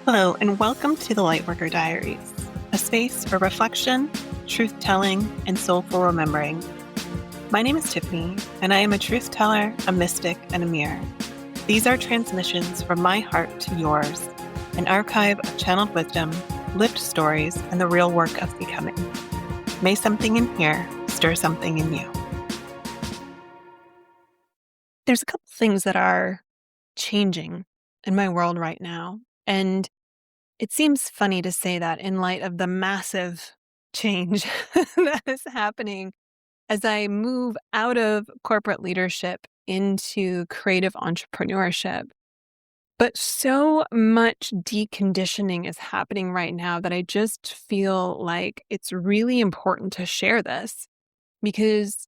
Hello, and welcome to the Lightworker Diaries, a space for reflection, truth-telling, and soulful remembering. My name is Tiffany, and I am a truth teller, a mystic, and a mirror. These are transmissions from my heart to yours, an archive of channeled wisdom, lived stories, and the real work of becoming. May something in here stir something in you. There's a couple things that are changing in my world right now, and it seems funny to say that in light of the massive change that is happening as I move out of corporate leadership into creative entrepreneurship. But so much deconditioning is happening right now that I just feel like it's really important to share this, because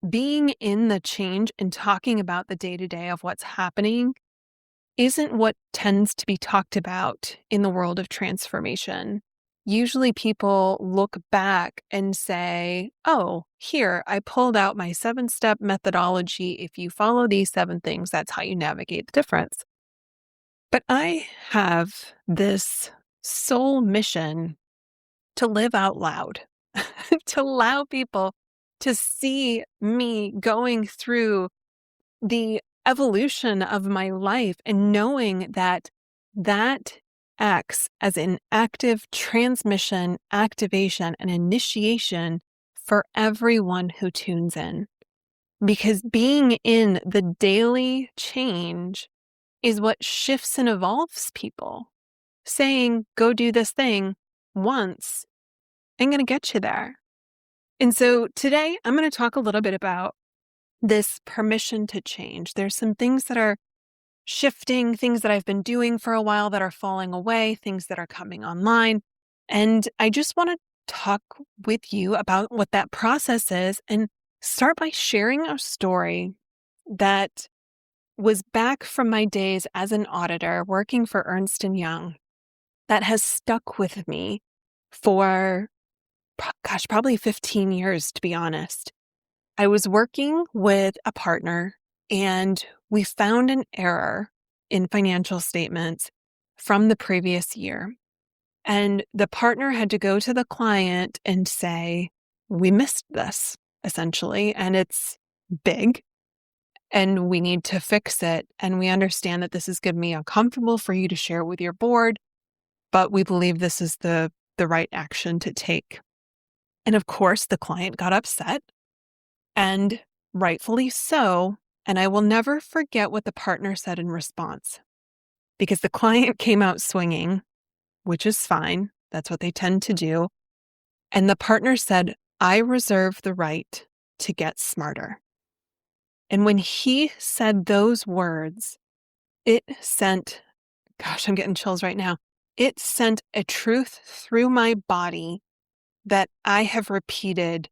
being in the change and talking about the day-to-day of what's happening isn't what tends to be talked about in the world of transformation. Usually people look back and say, oh, here, I pulled out my 7-step methodology. If you follow these 7 things, that's how you navigate the difference. But I have this soul mission to live out loud, to allow people to see me going through the evolution of my life and knowing that that acts as an active transmission, activation, and initiation for everyone who tunes in. Because being in the daily change is what shifts and evolves people. Saying, go do this thing once, ain't going to get you there. And so today I'm going to talk a little bit about this permission to change. There's some things that are shifting, things that I've been doing for a while that are falling away, things that are coming online. And I just want to talk with you about what that process is and start by sharing a story that was back from my days as an auditor working for Ernst Young that has stuck with me for, probably 15 years, to be honest. I was working with a partner and we found an error in financial statements from the previous year. And the partner had to go to the client and say, we missed this, essentially, and it's big and we need to fix it. And we understand that this is going to be uncomfortable for you to share with your board, but we believe this is the right action to take. And of course, the client got upset. And rightfully so. And I will never forget what the partner said in response, because the client came out swinging, which is fine. That's what they tend to do. And the partner said, I reserve the right to get smarter. And when he said those words, it sent, I'm getting chills right now. It sent a truth through my body that I have repeated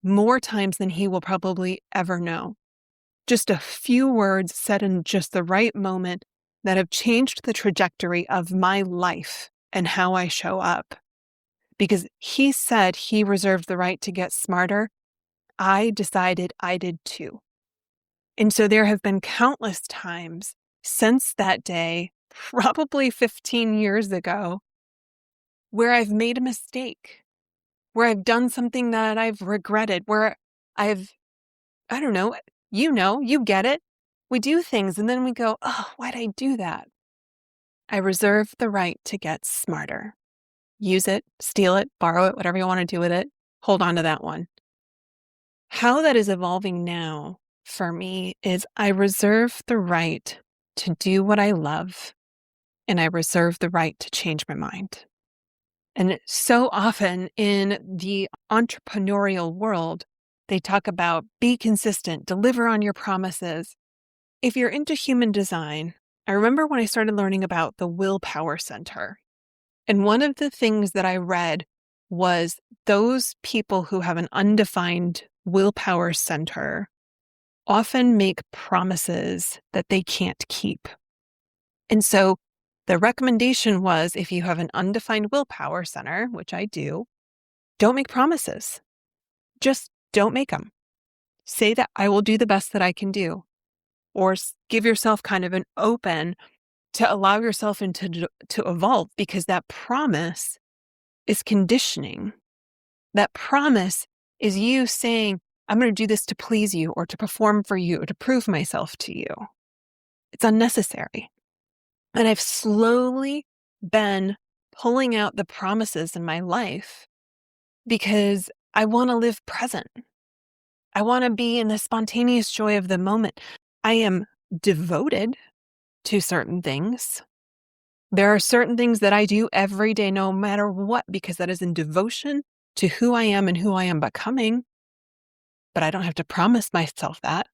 more times than he will probably ever know. Just a few words said in just the right moment that have changed the trajectory of my life and how I show up. Because he said he reserved the right to get smarter, I decided I did too. And so there have been countless times since that day, probably 15 years ago, where I've made a mistake, where I've done something that I've regretted, where you get it. We do things and then we go, oh, why'd I do that? I reserve the right to get smarter. Use it, steal it, borrow it, whatever you want to do with it. Hold on to that one. How that is evolving now for me is I reserve the right to do what I love, and I reserve the right to change my mind. And so often in the entrepreneurial world, they talk about be consistent, deliver on your promises. If you're into human design, I remember when I started learning about the willpower center. And one of the things that I read was those people who have an undefined willpower center often make promises that they can't keep. And so the recommendation was, if you have an undefined willpower center, which I do, don't make promises. Just don't make them. Say that I will do the best that I can do, or give yourself kind of an open, to allow yourself to evolve, because that promise is conditioning. That promise is you saying, I'm going to do this to please you or to perform for you or to prove myself to you. It's unnecessary. And I've slowly been pulling out the promises in my life because I want to live present. I want to be in the spontaneous joy of the moment. I am devoted to certain things. There are certain things that I do every day, no matter what, because that is in devotion to who I am and who I am becoming. But I don't have to promise myself that.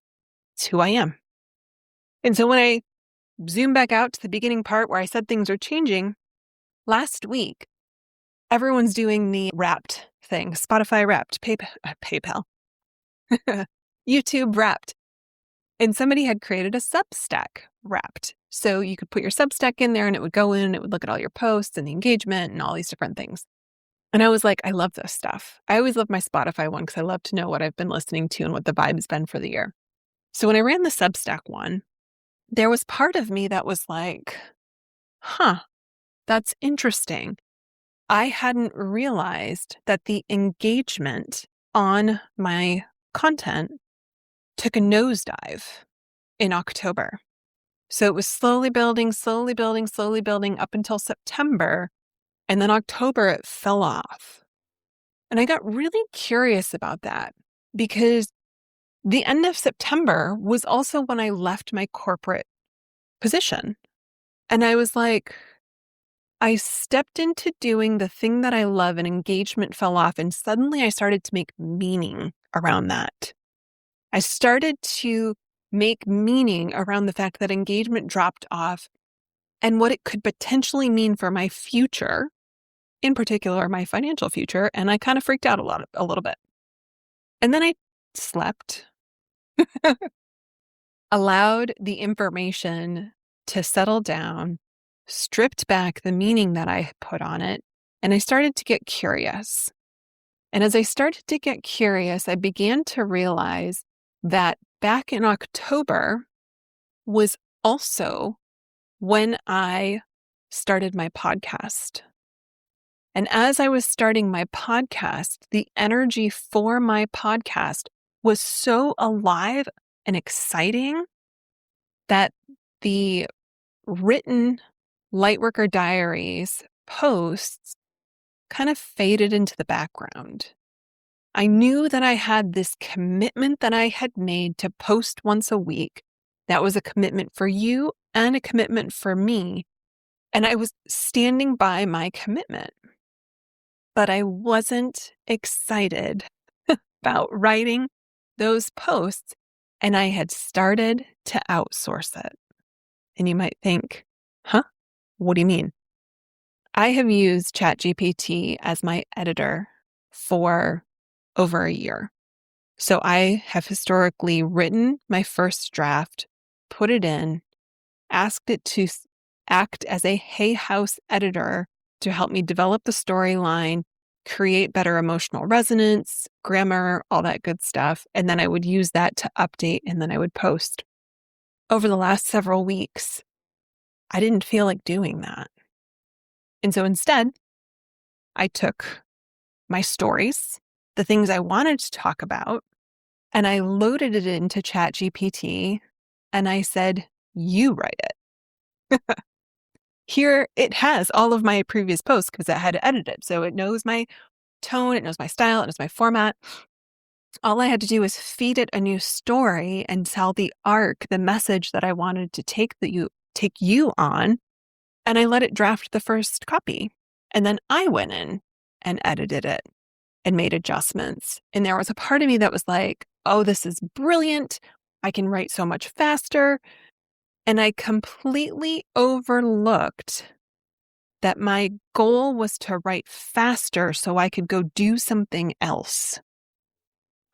It's who I am. And so when I zoom back out to the beginning part where I said things are changing, last week, everyone's doing the Wrapped thing, Spotify Wrapped, PayPal, YouTube Wrapped. And somebody had created a Substack Wrapped. So you could put your Substack in there and it would go in and it would look at all your posts and the engagement and all these different things. And I was like, I love this stuff. I always love my Spotify one because I love to know what I've been listening to and what the vibe's been for the year. So when I ran the Substack one, there was part of me that was like, that's interesting. I hadn't realized that the engagement on my content took a nosedive in October. So it was slowly building up until September. And then October, it fell off. And I got really curious about that because the end of September was also when I left my corporate position. And I was like, I stepped into doing the thing that I love and engagement fell off. And suddenly I started to make meaning around that. I started to make meaning around the fact that engagement dropped off and what it could potentially mean for my future, in particular, my financial future. And I kind of freaked out a little bit. And then I slept, allowed the information to settle down, stripped back the meaning that I put on it, and I started to get curious. And as I started to get curious, I began to realize that back in October was also when I started my podcast. And as I was starting my podcast, the energy for my podcast was so alive and exciting that the written Lightworker Diaries posts kind of faded into the background. I knew that I had this commitment that I had made to post once a week. That was a commitment for you and a commitment for me. And I was standing by my commitment. But I wasn't excited about writing those posts, and I had started to outsource it. And you might think, what do you mean? I have used ChatGPT as my editor for over a year. So I have historically written my first draft, put it in, asked it to act as a Hay House editor to help me develop the storyline, create better emotional resonance, grammar, all that good stuff. And then I would use that to update and then I would post. Over the last several weeks, I didn't feel like doing that. And so instead, I took my stories, the things I wanted to talk about, and I loaded it into ChatGPT and I said, you write it. Here it has all of my previous posts because I had to edit it. So it knows my tone, it knows my style, it knows my format. All I had to do was feed it a new story and tell the arc, the message that I wanted to take you on. And I let it draft the first copy. And then I went in and edited it and made adjustments. And there was a part of me that was like, oh, this is brilliant. I can write so much faster. And I completely overlooked that my goal was to write faster so I could go do something else.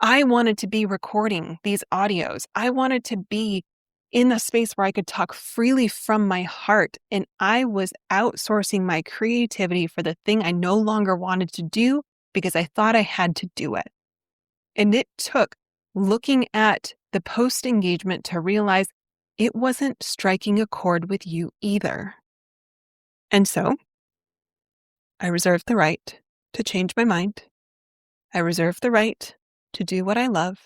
I wanted to be recording these audios. I wanted to be in the space where I could talk freely from my heart. And I was outsourcing my creativity for the thing I no longer wanted to do because I thought I had to do it. And it took looking at the post engagement to realize it wasn't striking a chord with you either. And so I reserve the right to change my mind. I reserve the right to do what I love.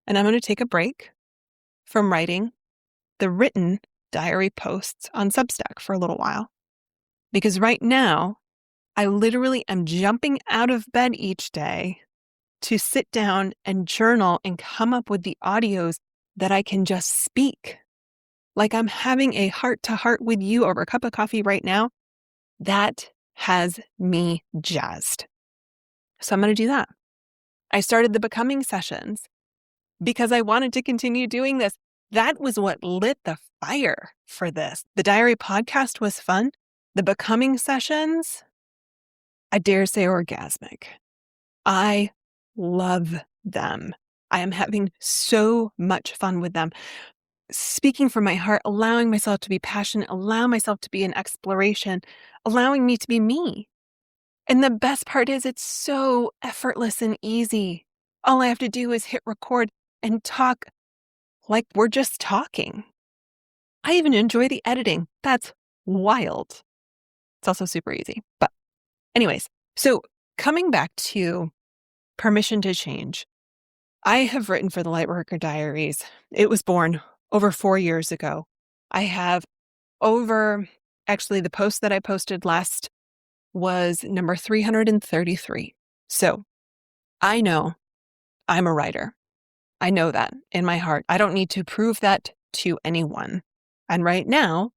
And I'm going to take a break from writing the written diary posts on Substack for a little while. Because right now, I literally am jumping out of bed each day to sit down and journal and come up with the audios that I can just speak. Like I'm having a heart-to-heart with you over a cup of coffee right now. That has me jazzed. So I'm going to do that. I started the becoming sessions because I wanted to continue doing this. That was what lit the fire for this. The diary podcast was fun. The becoming sessions, I dare say orgasmic. I love them. I am having so much fun with them. Speaking from my heart, allowing myself to be passionate, allowing myself to be in exploration, allowing me to be me. And the best part is it's so effortless and easy. All I have to do is hit record and talk like we're just talking. I even enjoy the editing. That's wild. It's also super easy. But anyways, so coming back to permission to change, I have written for the Lightworker Diaries. It was born over 4 years ago. I have actually the post that I posted last was number 333. So I know I'm a writer. I know that in my heart. I don't need to prove that to anyone. And right now,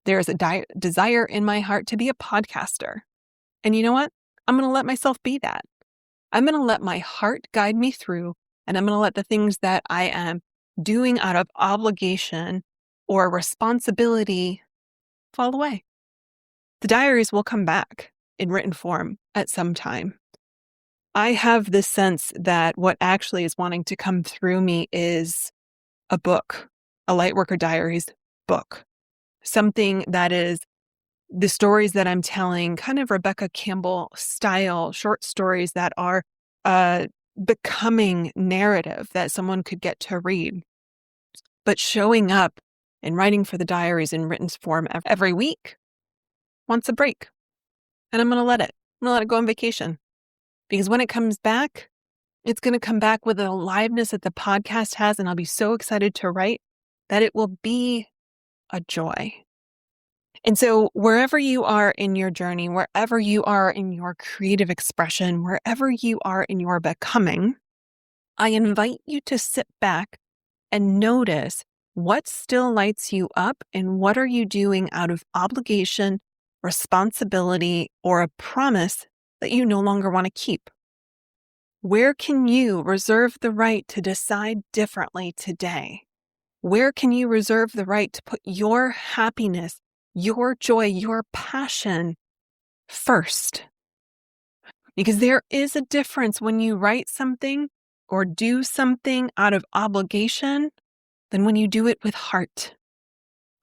there is a desire in my heart to be a podcaster. And you know what? I'm going to let myself be that. I'm going to let my heart guide me through, and I'm going to let the things that I am doing out of obligation or responsibility fall away. The diaries will come back in written form at some time. I have this sense that what actually is wanting to come through me is a book, a Lightworker Diaries book, something that is the stories that I'm telling, kind of Rebecca Campbell style short stories that are a becoming narrative that someone could get to read, but showing up and writing for the diaries in written form every week wants a break. And I'm going to let it. I'm going to let it go on vacation. Because when it comes back, it's going to come back with the aliveness that the podcast has, and I'll be so excited to write that it will be a joy. And so wherever you are in your journey, wherever you are in your creative expression, wherever you are in your becoming, I invite you to sit back and notice what still lights you up and what are you doing out of obligation, responsibility, or a promise that you no longer want to keep. Where can you reserve the right to decide differently today? Where can you reserve the right to put your happiness, your joy, your passion first? Because there is a difference when you write something or do something out of obligation than when you do it with heart.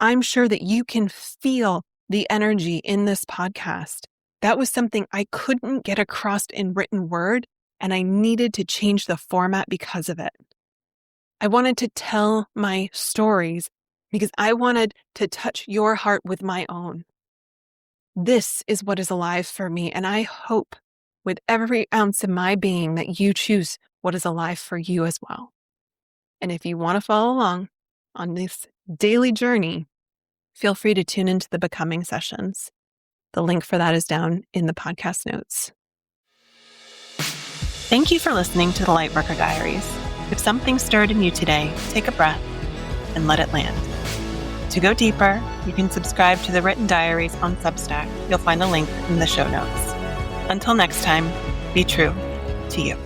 I'm sure that you can feel the energy in this podcast. That was something I couldn't get across in written word, and I needed to change the format because of it. I wanted to tell my stories because I wanted to touch your heart with my own. This is what is alive for me, and I hope with every ounce of my being that you choose what is alive for you as well. And if you want to follow along on this daily journey, feel free to tune into the Becoming sessions. The link for that is down in the podcast notes. Thank you for listening to the Lightworker Diaries. If something stirred in you today, take a breath and let it land. To go deeper, you can subscribe to the written diaries on Substack. You'll find a link in the show notes. Until next time, be true to you.